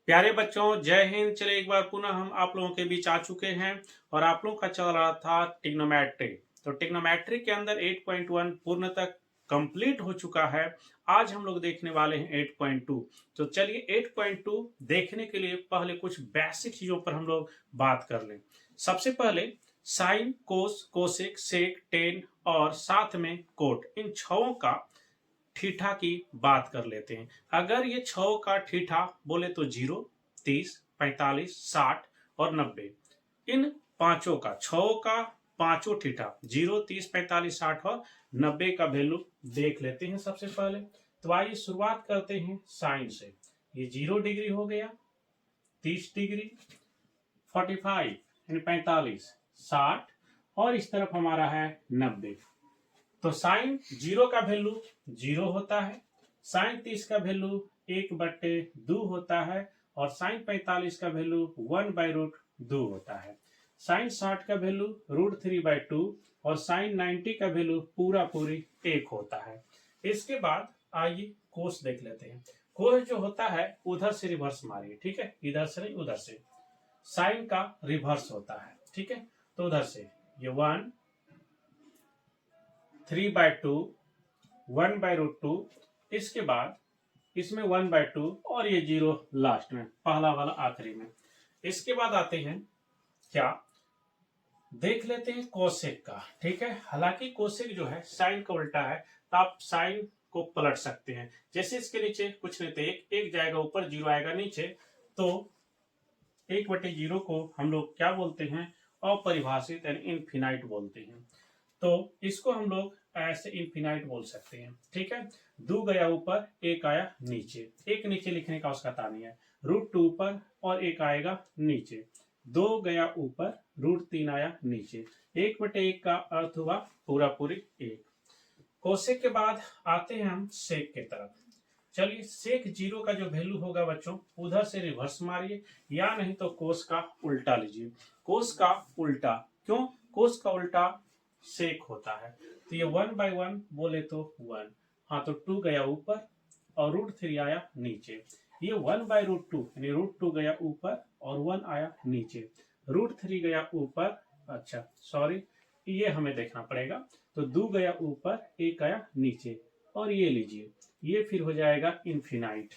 प्यारे बच्चों, जय हिंद। चले एक बार पुनः हम आप लोगों के बीच आ चुके हैं और आप लोगों का चल रहा था टिग्नोमेट्री। तो टिग्नोमेट्री के अंदर 8.1 पूर्ण तक कंप्लीट हो चुका है। आज हम लोग देखने वाले हैं 8.2। तो चलिए 8.2 देखने के लिए पहले कुछ बेसिक चीजों पर हम लोग बात कर लें। सबसे पहले sign, cos, cosec, sec, ten और साथ में कोट, इन छहों का ठीठा की बात कर लेते हैं। अगर ये छह का ठीठा बोले तो 0, 30, 45, 60 और 90। इन पांचों का, छह का पांचों ठीठा 0, 30, 45, 60 और 90 का वैल्यू देख लेते हैं सबसे पहले। तो आइए शुरुआत करते हैं साइन से। ये 0 डिग्री हो गया, 30 डिग्री, 45 यानी 45, 60 और इस तरफ हमारा है 90। तो साइन 0 का वैल्यू 0 होता है, साइन 30 का वैल्यू 1/2 होता है और साइन 45 का वैल्यू 1/√2 होता है। साइन 60 का वैल्यू √3/2 और साइन 90 का वैल्यू पूरा पूरी 1 होता है। इसके बाद आइए कोस देख लेते हैं। कोस जो होता है उधर से रिवर्स मारिए, ठीक है, इधर से नहीं उधर से। साइन का रिवर्स होता है, ठीक है। तो उधर से ये 1, 3/2, 1/√2, इसके बाद इसमें 1/2 और ये 0 लास्ट में, पहला वाला आखिरी में। इसके बाद आते हैं क्या, देख लेते हैं कोसेक का, ठीक है। हालांकि कोसेक जो है साइन का उल्टा है, तो आप साइन को पलट सकते हैं। जैसे इसके नीचे कुछ नहीं, तो एक जाएगा ऊपर, 0 आएगा नीचे। तो 1/0 को हम लोग क्या बोलते हैं, अपरिभाषित यानी इनफिनाइट बोलते हैं। तो इसको हम लोग ऐसे इनफिनाइट बोल सकते हैं, ठीक है। 2 गया ऊपर, 1 आया नीचे। एक नीचे लिखने का उसका तानी है, √2 ऊपर और 1 आएगा नीचे। 2 गया ऊपर, √3 आया नीचे। 1/1 का अर्थ हुआ पूरा पूरी 1। कोसेक के बाद आते हैं हम सेक के तरफ। चलिए सेक 0 का जो वैल्यू होगा बच्चों, उधर से रिवर्स मारिए या नहीं तो कोस का उल्टा लीजिए। कोस का उल्टा क्यों, कोस का उल्टा सेक होता है। तो ये 1/1 बोले तो 1, हाँ तो 2 गया ऊपर और √3 आया नीचे। ये 1/√2 यानी √2 गया ऊपर और 1 आया नीचे। √3 गया ऊपर, अच्छा सॉरी, ये हमें देखना पड़ेगा। तो 2 गया ऊपर, 1 आया नीचे और ये लीजिए, ये फिर हो जाएगा इनफिनाइट।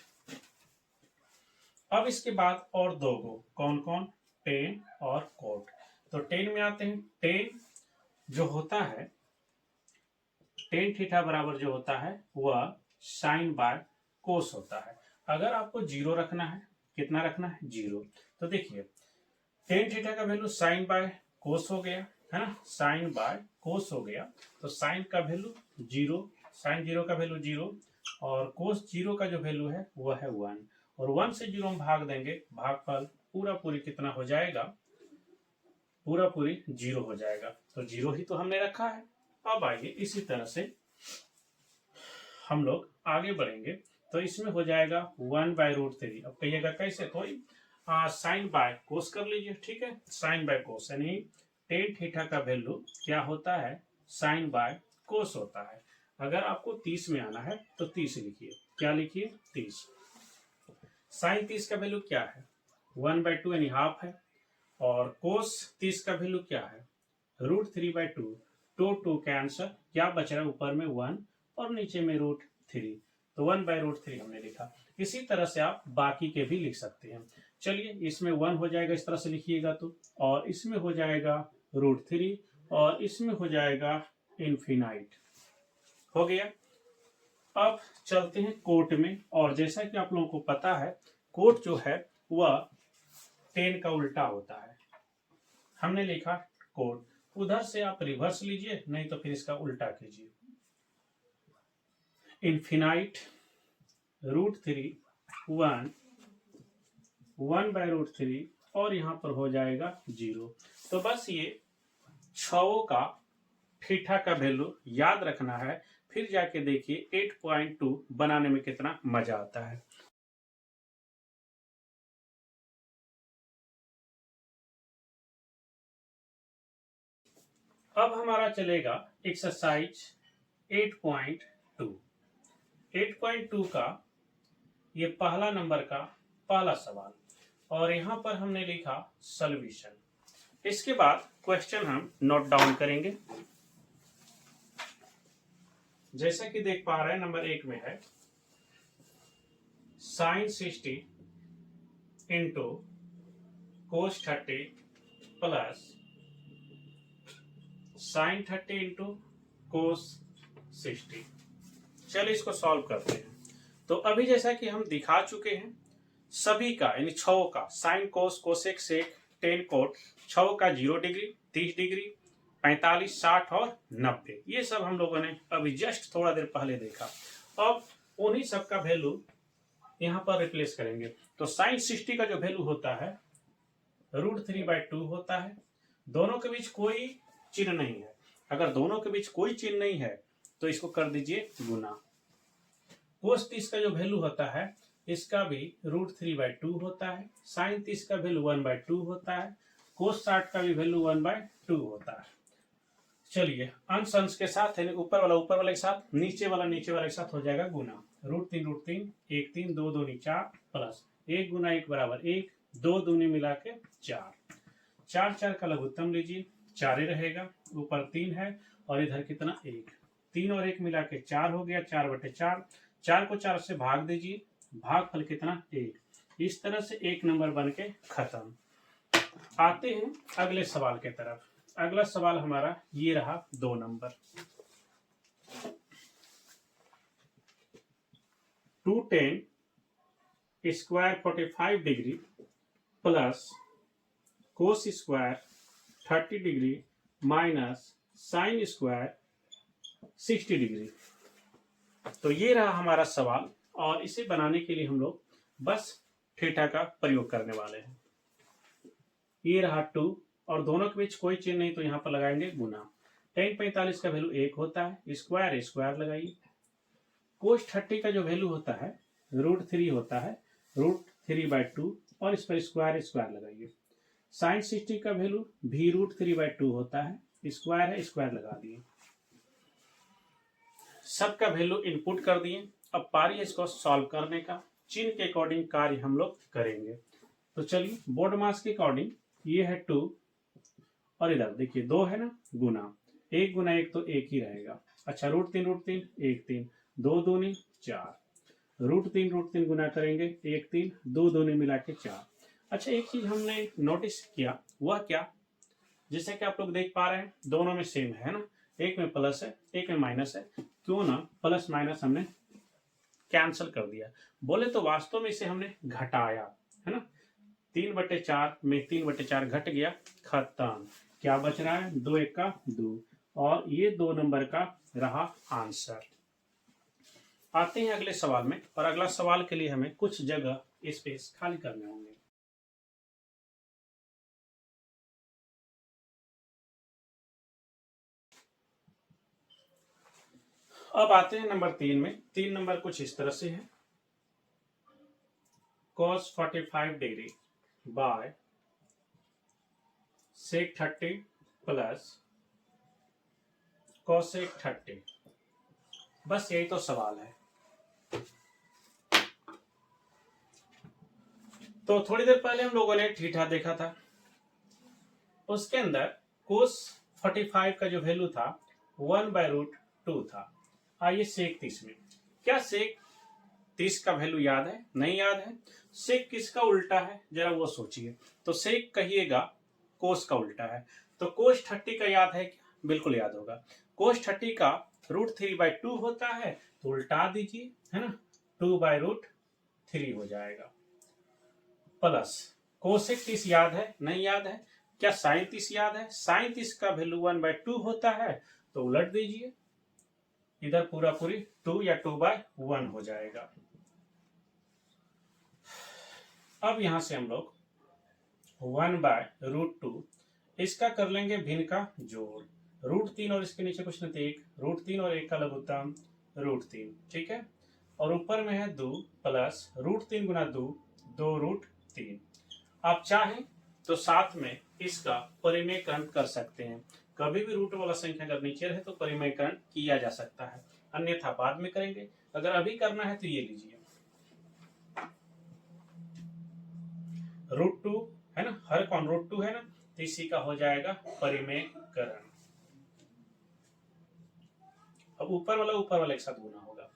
अब इसके बाद और दो गो, कौन कौन, टेन और कोट। तो टेन में आते हैं। टेन जो होता है, टेन थीटा बराबर जो होता है वह साइन बाय कोस होता है। अगर आपको 0 रखना है, कितना रखना है, 0। तो देखिए टेन थीटा का वैल्यू साइन बाय कोस हो गया, है ना, साइन बाय कोस हो गया। तो साइन का वैल्यू 0, साइन 0 का वैल्यू 0 और कोस 0 का जो वैल्यू है वह है 1। और 1 से 0 हम भाग देंगे, भागफल पूरा पूरी कितना हो जाएगा, पूरा पूरी 0 हो जाएगा। तो 0 ही तो हमने रखा है। अब आइए इसी तरह से हम लोग आगे बढ़ेंगे। तो इसमें हो जाएगा 1/√3। अब कहिएगा कैसे, कोई साइन बाय कोस कर लीजिए, ठीक है। साइन बाय कोस यानी टेन थीटा का वैल्यू क्या होता है, साइन बाय कोस होता है। अगर आपको 30 में आना है तो 30 लिखिए, क्या लिखिए, 30। साइन 30 का वैल्यू क्या है, 1/2 यानी हाफ है। और कोस 30 का वैल्यू क्या है, √3/2। 2 कैंसर, क्या बच रहा है ऊपर में 1 और नीचे में √3। तो 1/√3 हमने लिखा। इसी तरह से आप बाकी के भी लिख सकते हैं। चलिए इसमें 1 हो जाएगा, इस तरह से लिखिएगा तो, और इसमें हो जाएगा √3 और इसमें हो जाएगा इनफिनाइट। हो गया। अब चलते हैं कोट में। और जैसा कि आप लोगों को पता है, कोट जो है वह टेन का उल्टा होता है। हमने लिखा कोट, उधर से आप रिवर्स लीजिए, नहीं तो फिर इसका उल्टा कीजिए। इनफिनाइट, √3, 1, 1/√3 और यहां पर हो जाएगा 0। तो बस ये छओं का थीटा का वैल्यू याद रखना है, फिर जाके देखिए 8.2 बनाने में कितना मजा आता है। अब हमारा चलेगा एक्सरसाइज 8.2। 8.2 का ये पहला नंबर का पहला सवाल, और यहाँ पर हमने लिखा सॉल्यूशन। इसके बाद क्वेश्चन हम नोट डाउन करेंगे। जैसा कि देख पा रहे हैं नंबर 1 में है sin 60 into cos 30 plus sin 30 into cos 60। चलिए इसको सॉल्व करते हैं। तो अभी जैसा कि हम दिखा चुके हैं सभी का यानी छो का sine cos cosec sec tan cot छो का 0 डिग्री 30 डिग्री 45 60 और 90 ये सब हम लोगों ने अभी जस्ट थोड़ा देर पहले देखा। अब उन्हीं सब का वैल्यू यहाँ पर रिप्लेस करेंगे। तो साइन 60 का जो वैल्यू होता है √3/2 होता है। दोनों के बीच कोई चिन्ह नहीं है। अगर दोनों के बीच कोई चिन्ह नहीं है तो इसको कर दीजिए गुना। कोस 30 का जो वैल्यू होता है इसका भी √3/2 होता है। साइन 30 का वैल्यू 1/2 होता है। कोस 60 का भी वैल्यू 1/2 होता है। चलिए अंश अंश के साथ यानी ऊपर वाला के साथ नीचे वाला के साथ हो जाएगा गुना। √3 1 3 2 2 4 प्लस 1 गुना 1 बराबर 1 2 दूनी मिला के 4 4 4 का लघुत्तम लीजिए 4 ही रहेगा। ऊपर 3 है और इधर कितना 1 3 और 1 मिला के 4 हो गया 4/4 4 को 4 से भाग दीजिए भागफल कितना 1। इस तरह से एक नंबर बन के खत्म। आते हैं अगले सवाल के तरफ। अगला सवाल हमारा ये रहा 2 number. 2tan square 45 degree plus cos square 30 degree minus sine square 60 degree. तो ये रहा हमारा सवाल और इसे बनाने के लिए हम लोग बस थीटा का प्रयोग करने वाले हैं। ये रहा 2 और दोनों के बीच कोई चिन्ह नहीं तो यहाँ पर लगाएंगे गुना। tan 45 का वैल्यू 1 होता है स्क्वायर स्क्वायर लगाइए। कोस 30 का जो वैल्यू होता है √3 होता है √3/2 और इस पर स्क्वायर स्क्वायर लगाइए। साइन 60 का वैल्यू भी √3/2 होता है स्क्वायर है स्क्वायर लगा दिए। सबका वैल्यू इनपुट कर दिए। अब पारी इसको सॉल्व करने का। चिन्ह के अकॉर्डिंग कार्य हम लोग करेंगे। तो चलिए बोर्ड मास के अकॉर्डिंग ये है 2 और इधर देखिए 2 है ना गुना 1 गुना 1 तो 1 ही रहेगा। अच्छा √3 1 3 2 दूनी 4 √3 गुना करेंगे 1 3 2 दूनी मिला के 4। अच्छा एक चीज हमने नोटिस किया वह क्या, जैसे कि आप लोग देख पा रहे हैं दोनों में सेम है ना, एक में प्लस है एक में माइनस है। क्यों ना प्लस माइनस हमने कैंसिल कर दिया। बोले तो वास्तव में इसे हमने घटाया है ना। 3/4 में 3/4 घट गया खत्म। क्या बच रहा है 2 1 का 2 और ये 2 नंबर का रहा आंसर। आते हैं अगले सवाल में और अगला सवाल के लिए हमें कुछ जगह स्पेस खाली करने होंगे। अब आते हैं नंबर 3 में। 3 नंबर कुछ इस तरह से है cos 45 degree by sec 30 plus cosec 30। बस यही तो सवाल है। तो थोड़ी देर पहले हम लोगों ने थीटा देखा था, उसके अंदर cos 45 का जो वैल्यू था 1/√2 था। आइए सेक 30 में, क्या सेक 30 का वैल्यू याद है? नहीं याद है। सेक किसका उल्टा है जरा वो सोचिए। तो सेक कहिएगा कोस का उल्टा है। तो कोस 30 का याद है क्या? बिल्कुल याद होगा। कोस 30 का √3/2 होता है तो उल्टा दीजिए है ना 2/√3 हो जाएगा। प्लस कोसेक 30 याद है? नहीं याद है। क्या साइन 30 याद है? साइन 30 का वैल्यू 1/2 होता है तो उलट दीजिए, इधर पूरा पूरी 2 या 2/1 हो जाएगा। अब यहां से हम लोग 1/√2 इसका कर लेंगे भिन्न का जोड़। √3 और इसके नीचे कुछ नहीं थे 1 √3 और 1 का लघुत्तम √3 ठीक है। और ऊपर में है 2 प्लस √3 गुना 2 2√3। आप चाहें तो साथ में इसका परिमेयकरण कर सकते हैं। कभी भी रूट वाला संख्या अगर नीचे रहे तो परिमेयकरण किया जा सकता है, अन्यथा बाद में करेंगे। अगर अभी करना है तो ये लीजिए √2 है ना, हर कौन √2 है ना, तो इसी का हो जाएगा परिमेयकरण। अब ऊपर वाला एक साथ गुना होगा,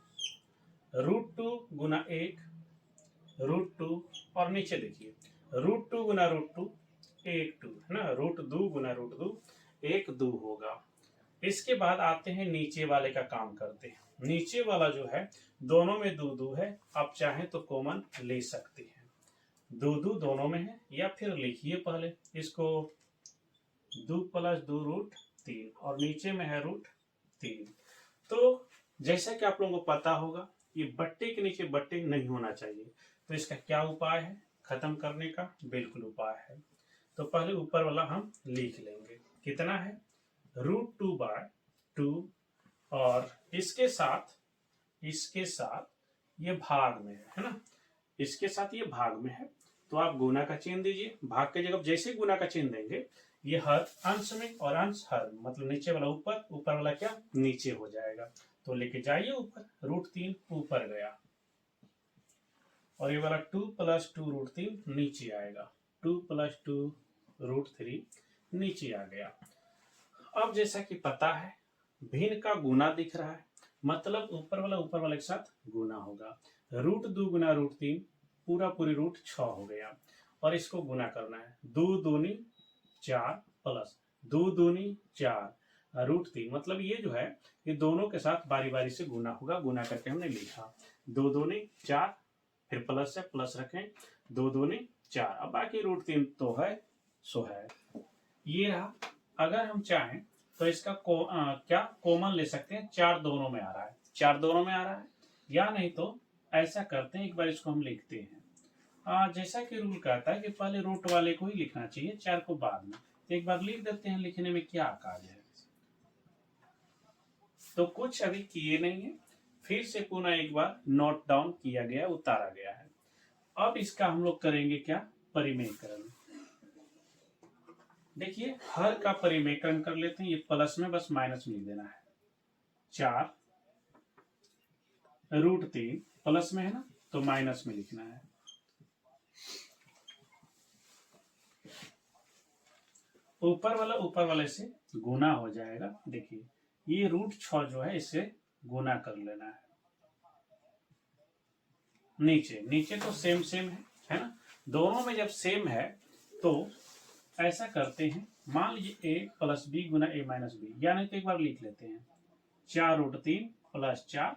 √2 गुना 1 √2, और नीचे देखिए √2 गुना √2 1 2 है ना, √2 गुना √2 1 2 होगा। इसके बाद आते हैं नीचे वाले का काम करते हैं। नीचे वाला जो है दोनों में 2 2 है, आप चाहें तो कॉमन ले सकते हैं, 2 2 दोनों में है, या फिर लिखिए पहले इसको 2 + 2 √3 और नीचे में है √3। तो जैसा कि आप लोगों को पता होगा ये बट्टे के नीचे बट्टे नहीं होना चाहिए, तो इसका क्या उपाय है खत्म करने का? बिल्कुल उपाय है। तो पहले ऊपर वाला हम लिख लेंगे, कितना है √2/2, और इसके साथ ये भाग में है ना, इसके साथ ये भाग में है, तो आप गुना का चिन्ह दीजिए। भाग के जगह जैसे गुना का चिन्ह देंगे ये हर अंश में और अंश हर, मतलब नीचे वाला ऊपर, ऊपर वाला क्या नीचे हो जाएगा। तो लेके जाइए ऊपर, √3 ऊपर गया, और ये वाला 2 + 2 √3 नीचे आएगा, 2 + 2 √3 नीचे आ गया। अब जैसा कि पता है भिन्न का गुना दिख रहा है, मतलब ऊपर वाला के साथ गुना होगा। √2 गुना √3 पूरा पूरी √6 हो गया, और इसको गुना करना है, 2 दूनी 4 प्लस 2 दूनी 4 √3, मतलब ये जो है ये दोनों के साथ बारी बारी से गुना होगा। गुना करके हमने लिखा 2 दूनी 4, फिर प्लस से प्लस रखें, 2 दूनी 4, अब बाकी √3 तो है सो है। ये रहा। अगर हम चाहें तो इसका क्या कॉमन ले सकते हैं, 4 दोनों में आ रहा है, 4 दोनों में आ रहा है, या नहीं तो ऐसा करते हैं, एक बार इसको हम लिखते हैं। जैसा कि रूल कहता है कि पहले रूट वाले को ही लिखना चाहिए, 4 को बाद में, तो एक बार लिख देते हैं, लिखने में क्या काज है। तो कुछ अभी किए नहीं है, फिर से पुनः एक बार नोट डाउन किया गया, उतारा गया है। अब इसका हम लोग करेंगे क्या, परिमेयकरण। देखिए हर का परिमेयकरण कर लेते हैं, ये प्लस में बस माइनस लिख देना है, 4 √3 प्लस में है ना, तो माइनस में लिखना है। ऊपर वाले से गुना हो जाएगा। देखिए ये √6 जो है इससे गुना कर लेना है। नीचे तो सेम है ना, दोनों में जब सेम है तो ऐसा करते हैं, मान लीजिए a + b Guna a - b, या नहीं तो एक बार लिख लेते हैं 4 √3 + 4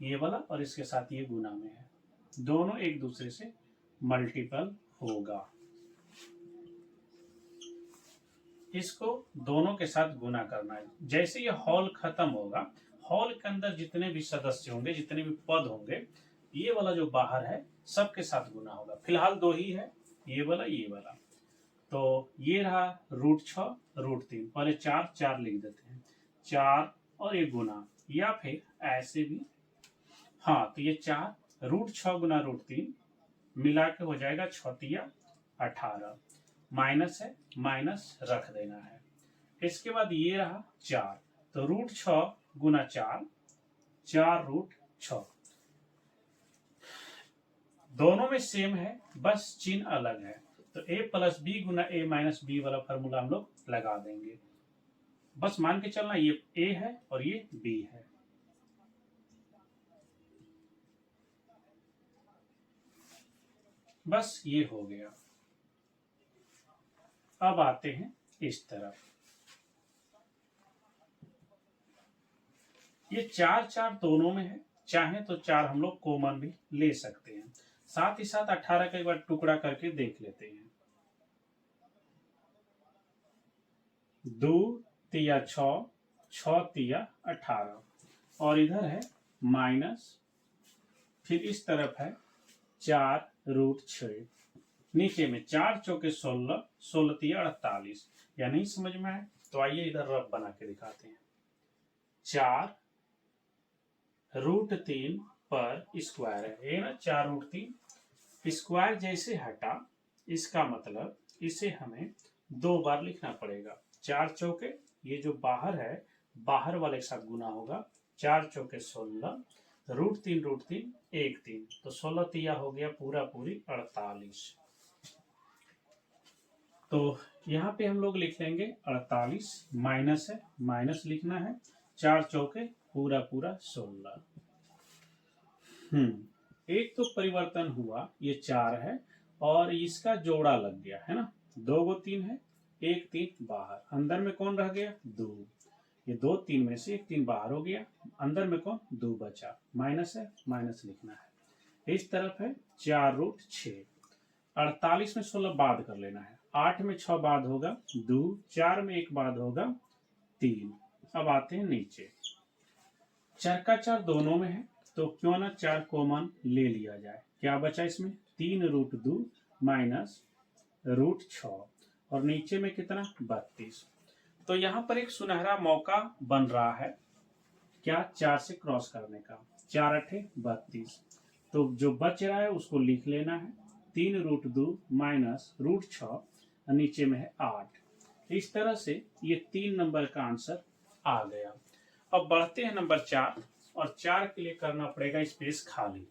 ये वाला, और इसके साथ ये गुना में है, दोनों एक दूसरे से मल्टीपल होगा। इसको दोनों के साथ गुना करना है। जैसे ये हॉल खत्म होगा, हॉल के अंदर जितने भी सदस्य होंगे, जितने भी पद होंगे, ये वाला जो बाहर है सबके साथ गुना होगा। फिलहाल 2 ही है, ये वाला। तो ये रहा √6 √3, पहले 4 4 लिख देते हैं, 4 और ये गुना, या फिर ऐसे भी, हाँ तो ये 4 √6 गुना √3 मिला के हो जाएगा 6 × 18, माइनस है, माइनस रख देना है। इसके बाद ये रहा 4, तो √6 गुना 4 4 √6, दोनों में सेम है, बस चिन्ह अलग है। तो a + b Guna a - b वाला फॉर्मूला हम लोग लगा देंगे। बस मान के चलना ये a है और ये b है। बस ये हो गया। अब आते हैं इस तरफ, ये 4 4 दोनों में है, चाहे तो 4 हम लोग कॉमन भी ले सकते हैं। साथ ही साथ 18 का एक बार टुकड़ा करके देख लेते हैं, 2 तिया 6, 6 तिया 18, और इधर है माइनस, फिर इस तरफ है 4 √6, नीचे में 4 चौके 16, 16 तिया 48। या नहीं समझ में आए तो आइए इधर रफ बना के दिखाते हैं, 4 √3 पर स्क्वायर है, ये ना 4 √3, स्क्वायर जैसे हटा, इसका मतलब इसे हमें 2 बार लिखना पड़ेगा। 4 चौके, ये जो बाहर है बाहर वाले के साथ गुना होगा, 4 चौके 16, √3 √3 1 3, तो 16 तिया हो गया पूरा पूरी 48। तो यहाँ पे हम लोग लिख लेंगे 48, माइनस है, माइनस लिखना है, 4 चौके पूरा पूरा 16। एक तो परिवर्तन हुआ, ये 4 है और इसका जोड़ा लग गया है ना, 2 गो 3 है, 1 3 बाहर, अंदर में कौन रह गया 2, ये 2 3 में से 1 3 बाहर हो गया, अंदर में कौन 2 बचा, माइनस है, माइनस लिखना है। इस तरफ है 4√6, 48 में 16 बाद कर लेना है, 8 में 6 बाद होगा 2, 4 में 1 बाद होगा 3। अब आते हैं नीचे, 4 का 4 दोनों में है, तो क्यों ना 4 कॉमन ले लिया जाए। क्या बचा इसमें 3√2 माइनस √6 और नीचे में कितना 32। तो यहाँ पर एक सुनहरा मौका बन रहा है, क्या 4 से क्रॉस करने का, 4 8 32, तो जो बच रहा है उसको लिख लेना है, 3√2 माइनस √6 और नीचे में है 8। इस तरह से ये 3 नंबर का आंसर आ गया। अब बढ़ते हैं नंबर 4, और 4 के लिए करना पड़ेगा स्पेस खाली।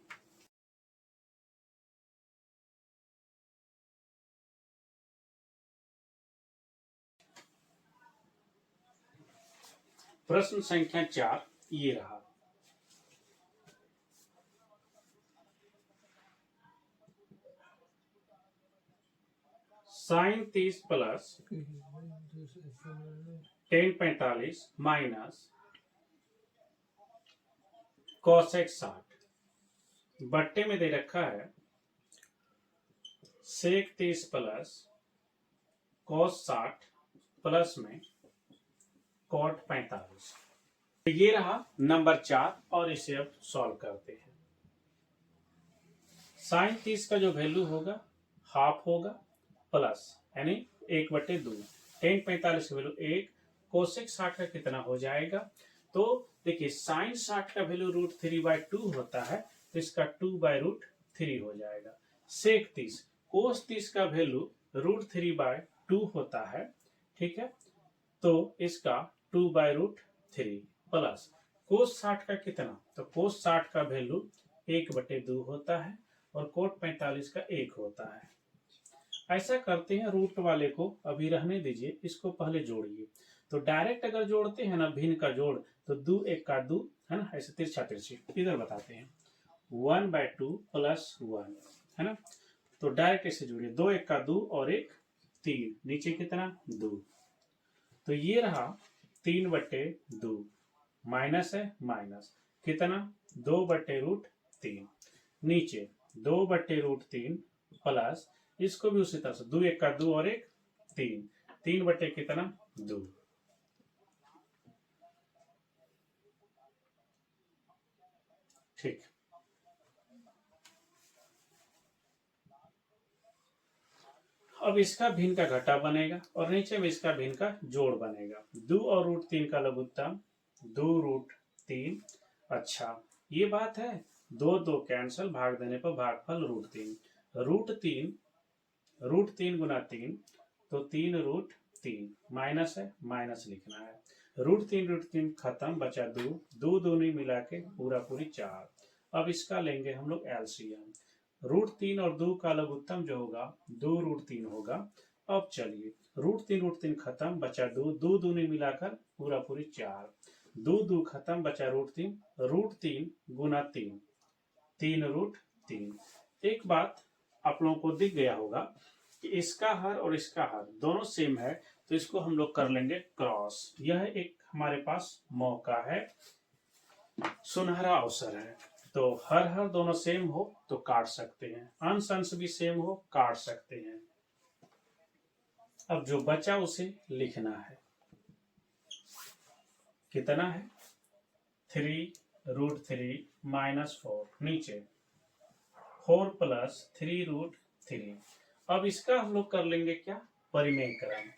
प्रश्न संख्या 4 ये रहा, sin 30 plus tan 45 minus cosec 60 बट्टे में दे रखा है sec 30 प्लस cos 60 प्लस में cot 45। तो ये रहा नंबर 4 और इसे अब सॉल्व करते हैं। sin 30 का जो वैल्यू होगा हाफ होगा, प्लस यानी 1/2, tan 45 का वैल्यू 1, कोसेक 60 का कितना हो जाएगा, तो देखिए साइन 60 का वैल्यू √3/2 होता है, तो इसका 2/√3 हो जाएगा। सेक 30, कोस 30 का वैल्यू √3/2 होता है, ठीक है, तो इसका 2/√3 प्लस कोस 60 का कितना, तो कोस 60 का वैल्यू 1/2 होता है और कोट 45 का 1 होता है। ऐसा करते हैं, रूट वाले को अभी रहने दीजिए, इसको पहले जोड़िए। तो डायरेक्ट अगर जोड़ते हैं ना भिन्न का जोड़, तो 2 1 का 2 है ना, ऐसे तिरछा तिरछी इधर बताते हैं, 1/2 प्लस 1 है ना, तो डायरेक्ट ऐसे जोड़िए, 2 1 का 2 और 1 3, नीचे कितना 2, तो ये रहा 3/2 माइनस है, माइनस कितना 2/√3, नीचे 2/√3 प्लस इसको भी उसी तरह से 2 1 का 2 और 1 3, 3 बटे कितना 2। ठीक, अब इसका भिन्न का घटा बनेगा और नीचे में इसका भिन्न का जोड़ बनेगा। 2 और √3 का लघुत्तम 2√3। अच्छा ये बात है, 2 2 कैंसल, भाग देने पर भागफल √3, √3 गुना 3 तो 3√3 माइनस है, माइनस लिखना है, √3 खत्म, बचा 2 2 दूनी मिला के पूरा पूरी 4। अब इसका लेंगे हम लोग एलसीएम, √3 और 2 का लघुत्तम जो होगा 2√3 होगा। अब चलिए √3 खत्म, बचा 2 2 दूनी मिलाकर पूरा पूरी 4, 2 2 खत्म, बचा √3 गुना 3 3√3। एक बात आप लोगों को दिख गया होगा कि इसका हर और इसका हर दोनों सेम है, तो इसको हम लोग कर लेंगे क्रॉस। यह एक हमारे पास मौका है, सुनहरा अवसर है, तो हर हर दोनों सेम हो तो काट सकते हैं, अंश अंश भी सेम हो काट सकते हैं। अब जो बचा उसे लिखना है, कितना है 3√3 माइनस 4, नीचे 4 प्लस 3√3। अब इसका हम लोग कर लेंगे क्या, परिमेयकरण।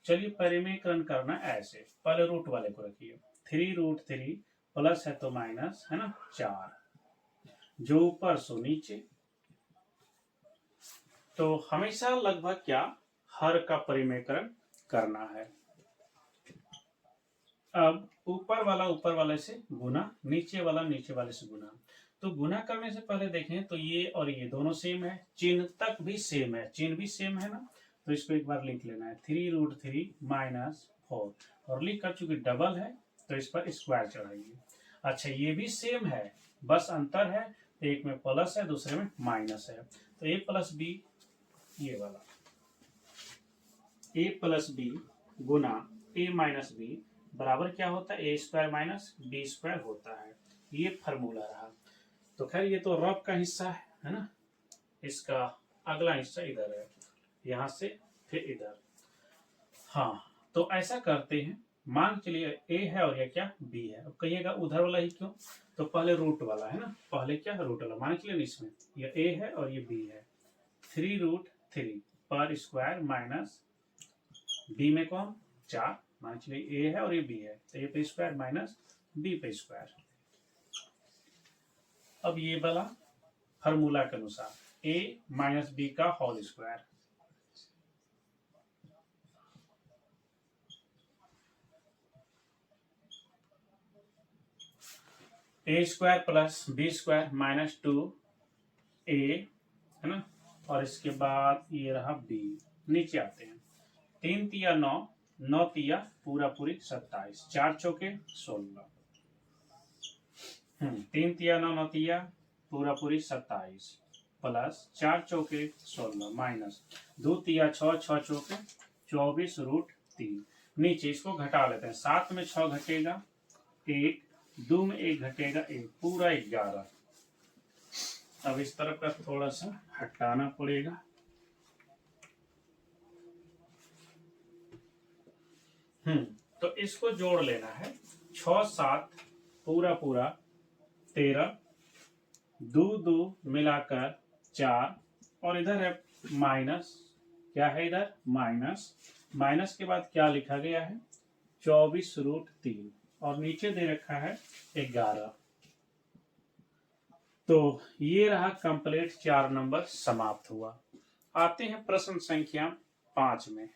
चलिए परिमेयकरण करना ऐसे, पहले रूट वाले को रखिए, 3√3 प्लस है तो माइनस है ना 4, जो ऊपर सो नीचे, तो हमेशा लगभग क्या हर का परिमेयकरण करना है। अब ऊपर वाले से गुना, नीचे वाले से गुना, तो गुना करने से पहले देखें तो ये और ये दोनों सेम है, चिन्ह तक भी सेम है, चिन्ह भी सेम है ना, तो इसको एक बार लिख लेना है 3√3 माइनस 4, और लिख कर चूंकि डबल है तो इस पर स्क्वायर चढ़ाइए। अच्छा ये भी सेम है, बस अंतर है एक में प्लस है दूसरे में माइनस है। तो a प्लस बी, ये वाला a प्लस बी गुना a माइनस बी बराबर क्या होता है, a² माइनस b² होता है। ये फॉर्मूला रहा। तो खैर ये तो रफ का हिस्सा है ना, इसका अगला हिस्सा इधर है, यहां से फिर इधर। हाँ तो ऐसा करते हैं, मान चलिए a है और ये क्या b है। अब कहिएगा उधर वाला ही क्यों, तो पहले रूट वाला है ना, पहले क्या रूट वाला, मान चलिए इसमें ये a है और ये b है। 3√3 पर स्क्वायर माइनस b में कौन 4, मान चलिए a है और ये b है, तो a पे स्क्वायर माइनस b पे स्क्वायर। अब ये वाला फॉर्मूला के अनुसार a माइनस बी का whole square, a² plus b² minus 2a है ना, और इसके बाद ये रहा b। नीचे आते हैं, 3 तिया 9, 9 तिया पूरा पूरी 27, 4 चौके 16, 3 तिया 9, 9 तिया पूरा पूरी 27 प्लस 4 चौके 16 माइनस 2 तिया 6, 6 चौके 24√3। नीचे इसको घटा लेते हैं, 7 में 6 घटेगा 1, 2 में 1 घटेगा 1, पूरा 11। अब इस तरफ का थोड़ा सा हटाना पड़ेगा। तो इसको जोड़ लेना है, 6 7 पूरा पूरा 13, 2 2 मिलाकर 4, और इधर है माइनस, क्या है इधर माइनस, माइनस के बाद क्या लिखा गया है 24√3, और नीचे दे रखा है 11। तो ये रहा कंप्लीट, 4 नंबर समाप्त हुआ। आते हैं प्रश्न संख्या 5 में।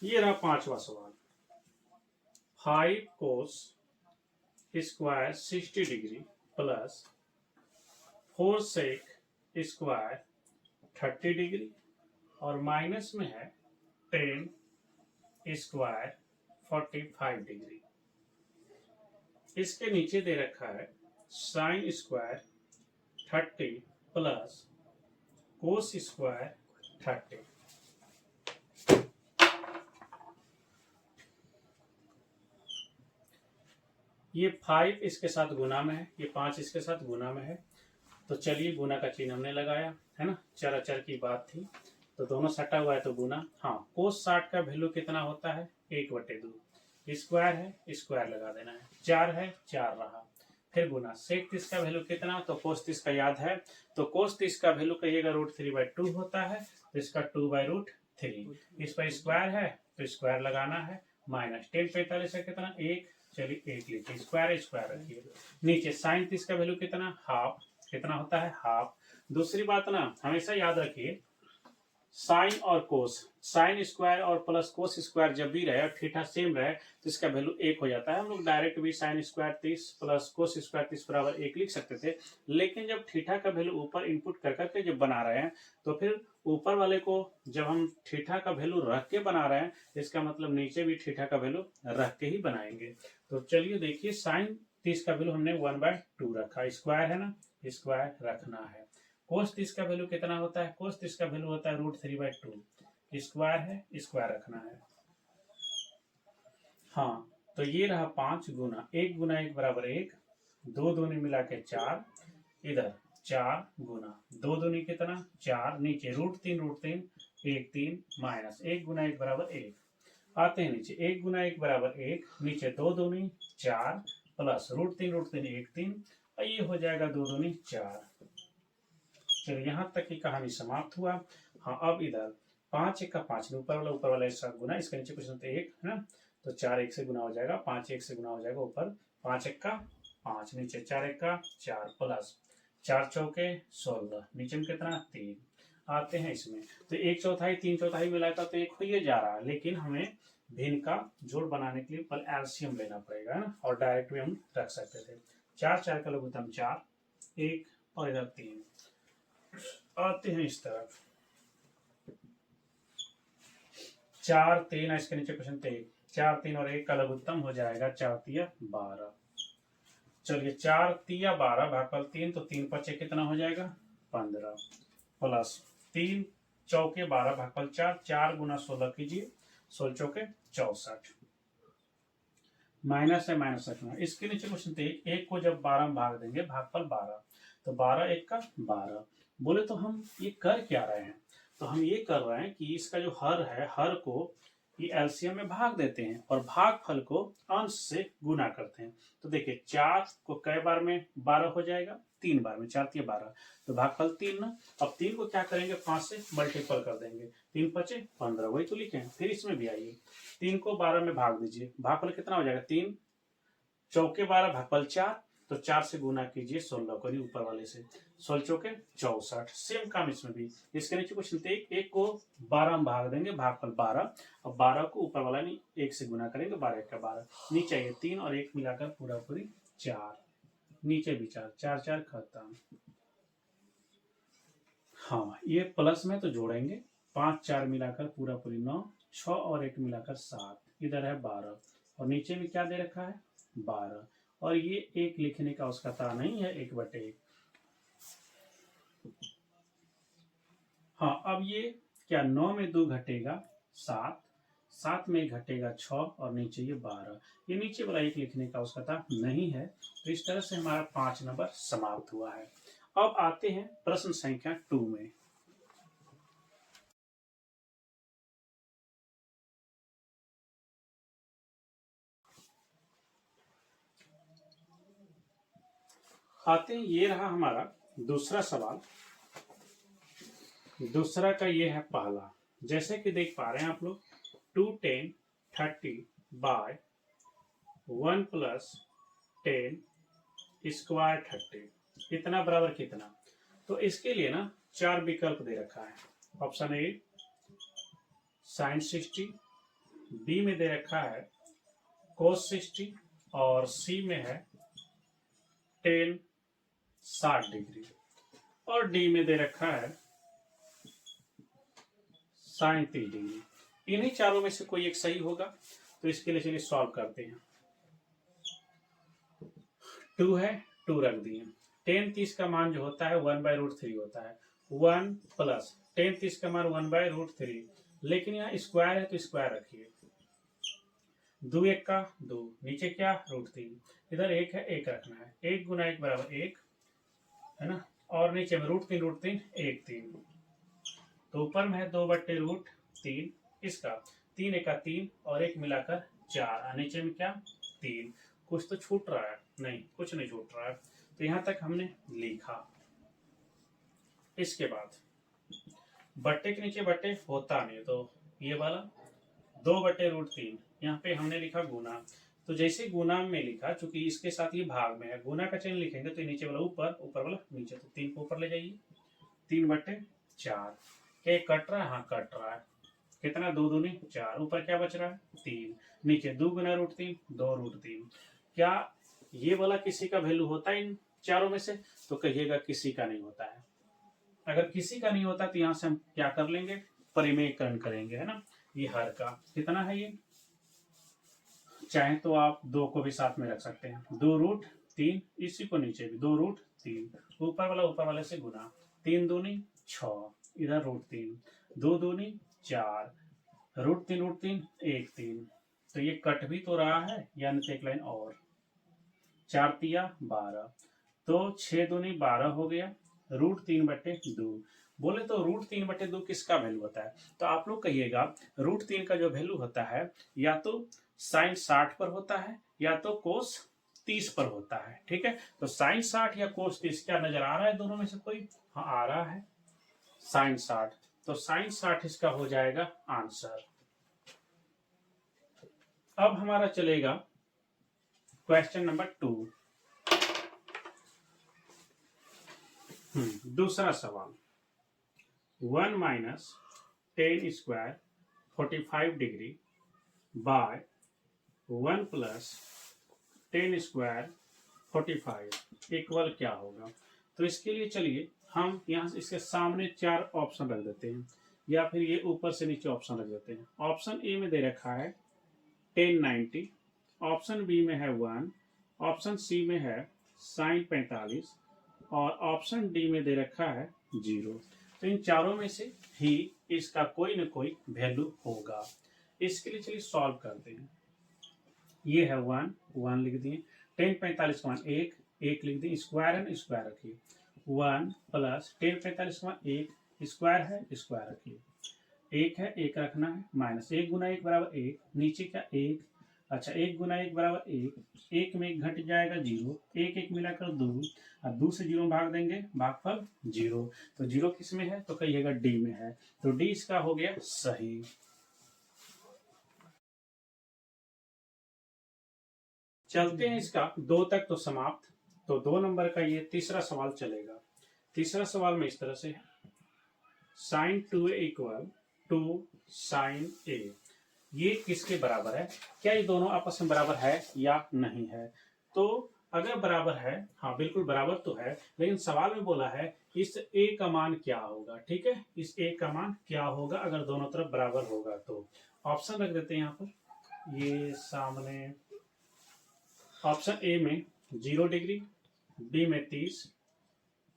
ये रहा 5वां सवाल, 5 cos square 60 degree plus 4 sec square 30 degree, और माइनस में है 10 स्क्वायर 45 डिग्री। इसके नीचे दे रखा है sine square 30 plus cos square 30। ये 5 इसके साथ गुना में है, ये 5 इसके साथ गुना में है, तो चलिए गुना का चिन्ह हमने लगाया है ना, चर अचर की बात थी तो दोनों सटा हुआ है तो गुना। हाँ कोस 60 का वैल्यू कितना होता है 1/2, स्क्वायर है स्क्वायर लगा देना है, 4 है 4 रहा, फिर गुना। सेक 30 का वैल्यू कितना, तो कोस 30 का याद है, तो कोस 30 का वैल्यू कहिएगा √3/2 होता है, तो इसका 2/√3, इस पर स्क्वायर है तो स्क्वायर लगाना है, माइनस 10 45 है कितना 1, चलिए 1 लिखिए, स्क्वायर स्क्वायर रखिए। नीचे साइन 30 का वैल्यू कितना हाफ, कितना होता है हाफ। दूसरी बात ना हमेशा याद रखिए, साइन और कोस, साइन स्क्वायर और प्लस कोस स्क्वायर जब भी रहे और थीटा सेम रहे तो इसका वैल्यू 1 हो जाता है। हम लोग डायरेक्ट भी sine square 30 plus cos square 30 बराबर 1 लिख सकते थे, लेकिन जब थीटा का वैल्यू ऊपर इनपुट कर करके जब बना रहे हैं तो फिर ऊपर वाले को जब हम थीटा का वैल्यू रख के बना रहे हैं, इसका मतलब नीचे भी थीटा का वैल्यू रख के ही बनाएंगे। तो चलिए देखिए, साइन 30 का वैल्यू हमने 1/2 रखा, स्क्वायर है ना, स्क्वायर रखना है। कोस 30 का वैल्यू कितना होता है, कोस 30 का वैल्यू होता है √3/2, स्क्वायर है स्क्वायर रखना है। हाँ तो ये रहा 5 गुना 1 गुना 1 बराबर 1, 2 दूनी मिला के 4, इधर 4 गुना 2 दूनी कितना 4, नीचे √3 1 3 माइनस 1 गुना 1 बराबर 1। आते हैं नीचे 1 गुना 1 बराबर 1, नीचे 2 दूनी 4 प्लस √3 1 3, और ये हो जाएगा 2 दूनी 4। चलिए यहाँ तक की कहानी समाप्त हुआ। हाँ अब इधर 5 1 का 5 ऊपर वाला एक साथ गुना, इसके नीचे कुछ तो 1 है ना, तो 4 1 से गुना हो जाएगा, 5 1 से गुना हो जाएगा, ऊपर 5 1 का 5, नीचे 4 1 का 4 प्लस 4 चौके 16, नीचे में कितना 3। आते हैं इसमें तो 1/4 3/4 मिलाकर तो 1 हो ही जा रहा है, लेकिन हमें भिन्न का जोड़ बनाने के लिए पहले एलसीएम लेना पड़ेगा ना, और डायरेक्ट भी हम रख सकते थे। 4 4 का लघुत्तम 4, 1 और इधर 3। आते हैं इस तरफ 4 3, इसके नीचे क्वेश्चन 3, 4 3 और 1 का लघुत्तम हो जाएगा 4 तिया 12। चलिए 4 तिया 12 भागफल 3, तो 3 पचे कितना हो जाएगा 15, प्लस 3 चौके 12 भागफल 4, 4 गुना 16 कीजिए, 16 चौके 64, माइनस है माइनस रखना। इसके नीचे क्वेश्चन 3, 1 को जब 12 में भाग देंगे भागफल 12, तो 12 1 का 12। बोले तो हम ये कर क्या रहे हैं, तो हम ये कर रहे हैं कि इसका जो हर है, हर को ये एलसीएम में भाग देते हैं और भागफल को अंश से गुना करते हैं। तो देखिए 4 को कई बार में 12 हो जाएगा, 3 बार में, 4 तिया 12, तो भागफल 3 ना। अब 3 को क्या करेंगे 5 से मल्टीपल कर देंगे, 3 पचे 15, वही तो लिखे हैं। फिर इसमें भी आइए 3 को 12 में भाग दीजिए, भागफल कितना हो जाएगा 3 चौके 12 भागफल 4, तो 4 से गुना कीजिए 16 को, ऊपर वाले से 16 चौके 64। सेम काम इसमें भी। इसके नीचे क्वेश्चन 1 को 12 में भाग देंगे भागफल 12, और 12 को ऊपर वाला नहीं 1 से गुना करेंगे, 12 1 का 12, नीचे आइए 3 और 1 मिलाकर पूरा पूरी 4, नीचे भी 4, 4 4 खत्म। हाँ ये प्लस में तो जोड़ेंगे, 5 4 मिलाकर पूरा पूरी 9, 6 और 1 मिलाकर 7, इधर है 12, और नीचे में क्या दे रखा है 12, और ये 1 लिखने का उसका तार नहीं है, 1/1। हाँ अब ये क्या 9 में 2 घटेगा 7, 7 में घटेगा 6, और नीचे ये 12, ये नीचे वाला 1 लिखने का उसका तार नहीं है। तो इस तरह से हमारा 5 नंबर समाप्त हुआ है। अब आते हैं प्रश्न संख्या 2 में। आते हैं, ये रहा हमारा दूसरा सवाल। दूसरा का ये है पहला, जैसे कि देख पा रहे हैं आप लोग, 2 10 30 बाय 1 प्लस 10 स्क्वायर 30 इतना बराबर कितना। तो इसके लिए ना 4 विकल्प दे रखा है। ऑप्शन ए साइन 60, बी में दे रखा है कोस 60, और सी में है टेन 60 डिग्री, और डी में दे रखा है साइन 30 डिग्री। इन्हीं चारों में से कोई एक सही होगा। तो इसके लिए चलिए सॉल्व करते हैं। 2 है, 2 रख दिए। 10 30 का मान जो होता है 1/√3 होता है। 1 प्लस 10 30 का मान 1/√3, लेकिन यहाँ स्क्वायर है तो स्क्वायर रखिए। 2 1 का 2, नीचे क्या √3, इधर 1 है 1 रखना है। 1 गुना 1 बराबर 1 है ना, और नीचे में √3 1 3, तो ऊपर में है 2/√3 इसका, 3 1 का 3 और 1 मिलाकर 4, नीचे में क्या 3। कुछ तो छूट रहा है, नहीं कुछ नहीं छूट रहा है। तो यहां तक हमने लिखा। इसके बाद बट्टे के नीचे बट्टे होता नहीं, तो ये वाला 2/√3, यहाँ पे हमने लिखा गुना। तो जैसे गुना में लिखा, चूंकि इसके साथ ये भाग में है, गुना का चिन्ह लिखेंगे तो नीचे वाला ऊपर, ऊपर वाला नीचे, तो 3 को ऊपर ले जाइए, 3/4। क्या कट रहा है, हाँ कट रहा है। कितना 2 दूनी 4, ऊपर क्या बच रहा है 3, नीचे 2 गुना √3 2√3। क्या ये वाला किसी का वैल्यू होता है इन चारों में से, तो कहिएगा किसी का नहीं होता है। अगर किसी का नहीं होता तो यहां से हम क्या कर लेंगे, परिमेयकरण करेंगे, है ना। ये हर का कितना है, ये चाहे तो आप 2 को भी साथ में रख सकते हैं, 2√3, इसी को नीचे भी 2√3, ऊपर वाले से गुना, 3 दूनी 6, इधर √3, 2 दूनी 4, √3 1 3। तो ये कट भी तो रहा है, यानी एक लाइन और, 4 तिया 12, तो 6 दूनी 12 हो गया, √3/2। बोले तो √3/2 किसका वैल्यू होता है, तो आप लोग कहिएगा √3 का जो वैल्यू होता है या तो साइन 60 पर होता है या तो कोस 30 पर होता है। ठीक है, तो साइन 60 या कोस 30 क्या नजर आ रहा है दोनों में से कोई, हाँ आ रहा है साइन 60, तो साइन 60 इसका हो जाएगा आंसर। अब हमारा चलेगा क्वेश्चन नंबर 2। दूसरा सवाल, 1 - 10² 45 degree by 1 plus 10 square 45 equal क्या होगा। तो इसके लिए चलिए हम यहाँ से इसके सामने 4 ऑप्शन रख देते हैं, या फिर ये ऊपर से नीचे ऑप्शन रख देते हैं। ऑप्शन ए में दे रखा है 1090, ऑप्शन बी में है 1, ऑप्शन सी में है साइन 45 और ऑप्शन डी में दे रखा है 0। तो इन चारों में से ही इसका कोई ना कोई वैल्यू होगा। इसके लिए चलिए सॉल्व करते हैं। ये है 1 लिख दिए, 1045 का मान 1 लिख दिए, स्क्वायर है ना स्क्वायर रखिए, 1 प्लस 1045 का मान 1 स्क्वायर है स्क्वायर रखिए, 1 है 1 रखना है, माइनस 1 गुना 1 बराबर 1, नीचे का 1, अच्छा 1 गुना 1 बराबर 1 में 1 घट जाएगा 0, 1 मिलाकर 2, और 2 से 0 में भाग देंगे, भागफल 0। तो 0 किस में है, तो कहिएगा डी में है, तो डी इसका हो गया सही। चलते हैं इसका 2 तक तो समाप्त। तो 2 नंबर का ये तीसरा सवाल चलेगा। तीसरा सवाल में इस तरह से है, sine 2a equal to sine a, ये किसके बराबर है, क्या ये दोनों आपस में बराबर है या नहीं है। तो अगर बराबर है, हाँ बिल्कुल बराबर तो है, लेकिन सवाल में बोला है इस a का मान क्या होगा। ठीक है, इस a का मान क्या होगा अगर दोनों तरफ बराबर होगा। तो ऑप्शन रख देते हैं यहाँ पर, ये सामने ऑप्शन ए में 0 डिग्री, बी में 30,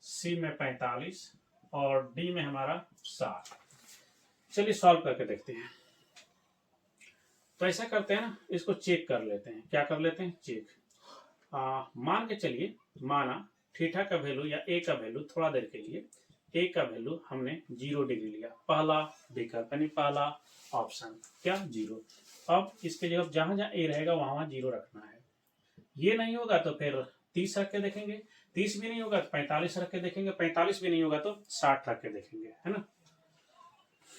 सी में 45 और डी में हमारा 60। चलिए सॉल्व करके देखते हैं। तो ऐसा करते हैं ना, इसको चेक कर लेते हैं। क्या कर लेते हैं, चेक। मान के चलिए, माना थीटा का वैल्यू या ए का वैल्यू, थोड़ा देर के लिए ए का वैल्यू हमने 0 डिग्री लिया, पहला विकल्प यानी पहला ऑप्शन क्या 0। अब इसके जगह जहां जहां ए रहेगा वहां 0 रखना है। ये नहीं होगा तो फिर 30 रख के देखेंगे, 30 भी नहीं होगा तो 45 रख के देखेंगे, 45 भी नहीं होगा तो 60 रख के देखेंगे, है ना।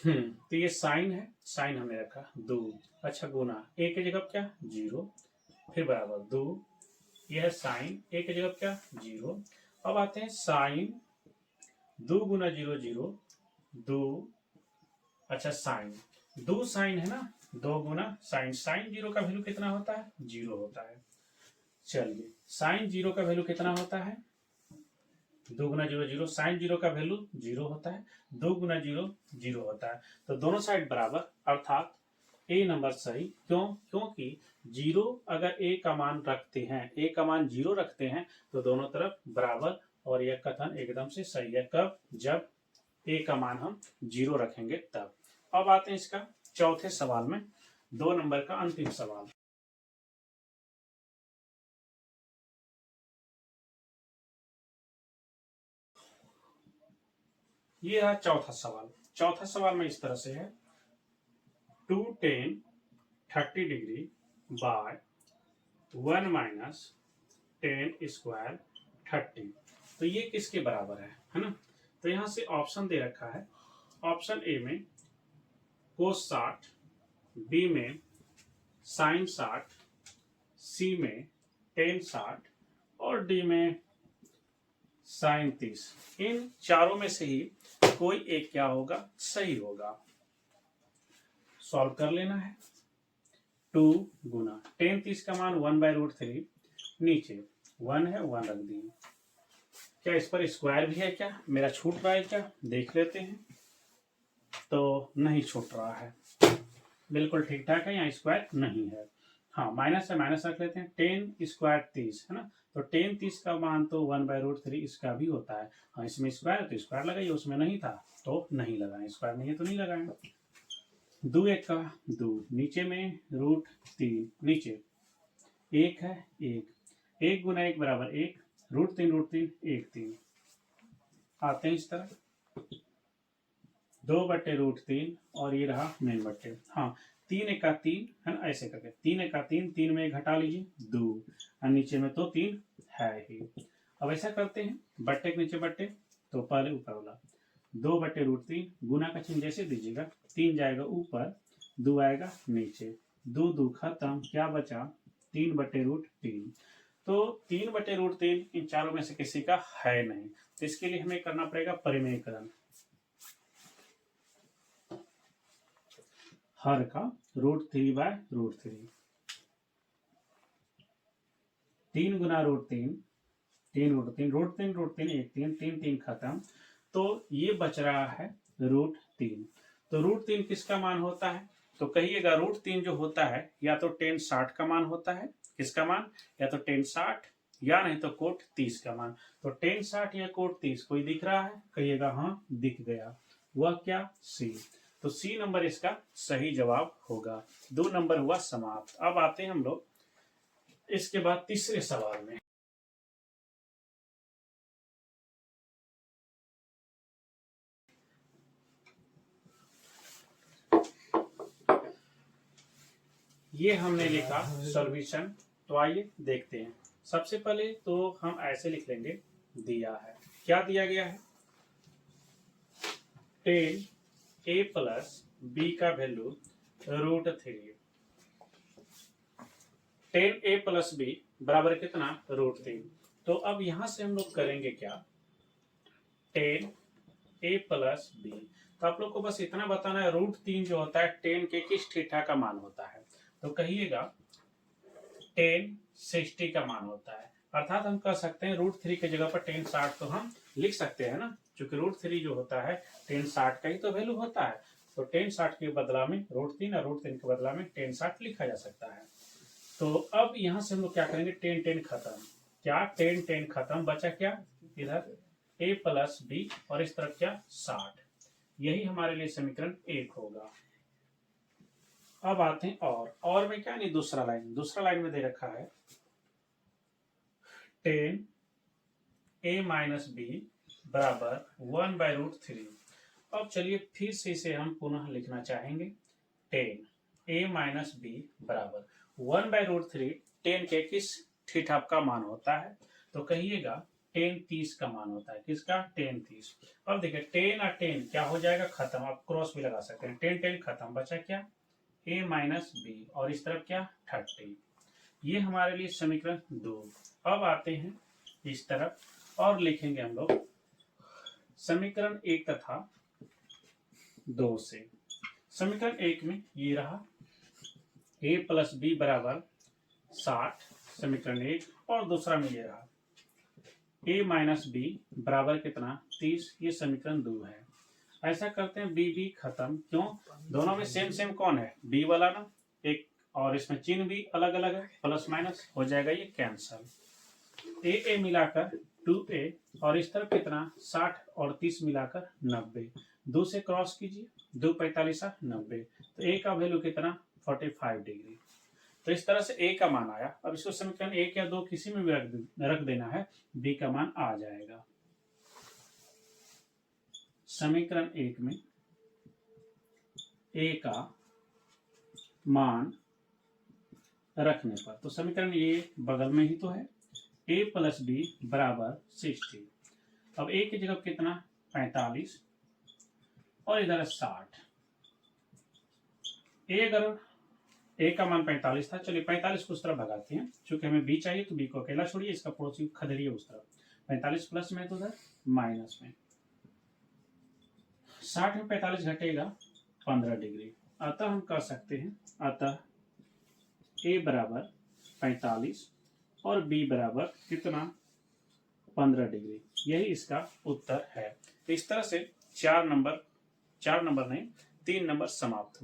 तो ये साइन है, साइन हमने रखा 2, अच्छा गुना ए की जगह क्या 0, फिर बराबर 2, यह है साइन, ए की जगह क्या 0। अब आते हैं साइन 2 गुना 0 0, 2, अच्छा साइन 2 साइन है ना, 2 गुना साइन, साइन 0 का वैल्यू कितना होता है 0 होता है। चलिए साइन 0 का वैल्यू कितना होता है, 2 गुना 0 0, साइन 0 का वैल्यू 0 होता है, 2 गुना 0 0 होता है। तो दोनों साइड बराबर, अर्थात ए नंबर सही। क्यों, क्योंकि 0 अगर ए का मान रखते हैं, ए का मान 0 रखते हैं तो दोनों तरफ बराबर, और यह कथन एकदम से सही है। कब, जब ए का मान हम 0 रखेंगे तब। अब आते हैं इसका चौथे सवाल में, 2 नंबर का अंतिम सवाल। ये है चौथा सवाल। चौथा सवाल में इस तरह से है, 2 tan 30 degree by 1 minus 10 square 30, तो ये किसके बराबर है ना। तो यहां से ऑप्शन दे रखा है, ऑप्शन ए में कोस 60, बी में साइन 60, सी में टेन 60 और डी में साइन 30। इन चारों में से ही कोई एक क्या होगा, सही होगा। सॉल्व कर लेना है। 2 गुना 10 30 का मान 1/√3, नीचे 1 है 1 रख दिए। क्या इस पर स्क्वायर भी है, क्या मेरा छूट रहा है क्या, देख लेते हैं। तो नहीं छूट रहा है, बिल्कुल ठीक ठाक है, यहाँ स्क्वायर नहीं है। हाँ माइनस है, माइनस रख लेते हैं। 10 स्क्वायर 30 है ना, तो 10 30 का मान तो 1/√3 इसका भी होता है। हाँ इसमें स्क्वायर तो स्क्वायर लगाइए, उसमें नहीं था तो नहीं लगाए, स्क्वायर नहीं है तो नहीं लगाए। 2 1 का 2, नीचे में √3, नीचे 1 है 1 गुना 1 बराबर 1, √3 1 3। आते हैं इस तरह 2/√3 और ये रहा मेन बट्टे। हाँ 3 1 का 3 है ना, ऐसे करके 3 1 का 3, 3 में घटा लीजिए 2, और नीचे में तो 3 है ही। अब ऐसा करते हैं, बट्टे के नीचे बट्टे, तो पहले ऊपर वाला 2/√3, गुना का चिन्ह जैसे दीजिएगा, 3 जाएगा ऊपर, 2 आएगा नीचे, 2 2 खत्म, क्या बचा 3/√3। तो 3/√3 इन चारों में से किसी का है नहीं, तो इसके लिए हमें करना पड़ेगा परिमेयकरण। हर का √3/√3, 3 गुना √3, 3 √3, एक 3 खत्म, तो ये बच रहा है √3। तो √3 किसका मान होता है? तो कहिएगा √3 जो होता है या तो tan 60 का मान होता है, किसका मान? या तो tan 60 या नहीं तो कोट 30 का मान। तो tan 60 या कोट 30 कोई दिख रहा है? कहिएगा हाँ दिख गया। वह क्या? सी। तो सी नंबर इसका सही जवाब होगा। 2 नंबर हुआ समाप्त। अब आते हैं हम लोग इसके बाद तीसरे सवाल में। ये हमने लिखा सॉल्यूशन। तो आइए देखते हैं। सबसे पहले तो हम ऐसे लिख लेंगे, दिया है, क्या दिया गया है? tan a प्लस b का value √3, tan a plus b बराबर कितना? √3। तो अब यहां से हम लोग करेंगे क्या? tan a plus b। तो आप लोग को बस इतना बताना है, √3 जो होता है tan के किस थीटा का मान होता है? तो कहिएगा tan 60 का मान होता है। अर्थात हम कह सकते हैं √3 की जगह पर tan 60 तो हम लिख सकते हैं ना, क्योंकि √3 जो होता है tan 60 का ही तो वैल्यू होता है। तो tan 60 के बदला में √3 और √3 के बदला में tan 60 लिखा जा सकता है। तो अब यहां से हम लोग क्या करेंगे? tan खत्म, क्या tan खत्म, बचा क्या? इधर a प्लस b और इस तरफ क्या? 60। यही हमारे लिए समीकरण 1 होगा। अब आते हैं और में क्या नहीं, दूसरा लाइन में दे रखा है tan a माइनस बी बराबर 1/√3। अब चलिए फिर से इसे हम पुनः लिखना चाहेंगे, tan a माइनस बी बराबर 1/√3। tan के किस थीटा का मान होता है? तो कहिएगा tan 30 का मान होता है। किसका? tan 30। अब देखिए tan और tan क्या हो जाएगा? खत्म। आप क्रॉस भी लगा सकते हैं। tan खत्म, बचा क्या? a माइनस बी और इस तरफ क्या? 30। ये हमारे लिए समीकरण 2। अब आते हैं इस तरफ और लिखेंगे हम लोग समीकरण 1 तथा 2 से। समीकरण 1 में ये रहा a प्लस बी बराबर 60, समीकरण 1, और दूसरा में ये रहा a माइनस बी बराबर कितना? 30, ये समीकरण 2 है। ऐसा करते हैं, बी खत्म, क्यों? दोनों में सेम कौन है? बी वाला ना, एक, और इसमें चिन्ह भी अलग अलग है, प्लस माइनस हो जाएगा, ये कैंसल। ए मिलाकर 2a और इस तरफ कितना? 60 और 30 मिलाकर 90। 2 से क्रॉस कीजिए, 2 45 90। तो a का वैल्यू कितना? 45 डिग्री। तो इस तरह से a का मान आया। अब इसको समीकरण 1 या 2 किसी में भी रख देना है, b का मान आ जाएगा। समीकरण 1 में a का मान रखने पर, तो समीकरण ये बगल में ही तो है, a प्लस बी बराबर 60। अब a की जगह कितना? 45 और इधर 60। अगर a का मान 45 था, चलिए 45 को उस तरफ भगाते हैं, क्योंकि हमें b चाहिए, तो b को अकेला छोड़िए, इसका पड़ोसी खदेड़िए उस तरफ। 45 प्लस में तो उधर माइनस में। 60 में 45 घटेगा 15 डिग्री। अतः हम कह सकते हैं, अतः a बराबर 45 और b बराबर कितना? 15 डिग्री। यही इसका उत्तर है। तो इस तरह से 4 नंबर नहीं, 3 नंबर समाप्त हुए।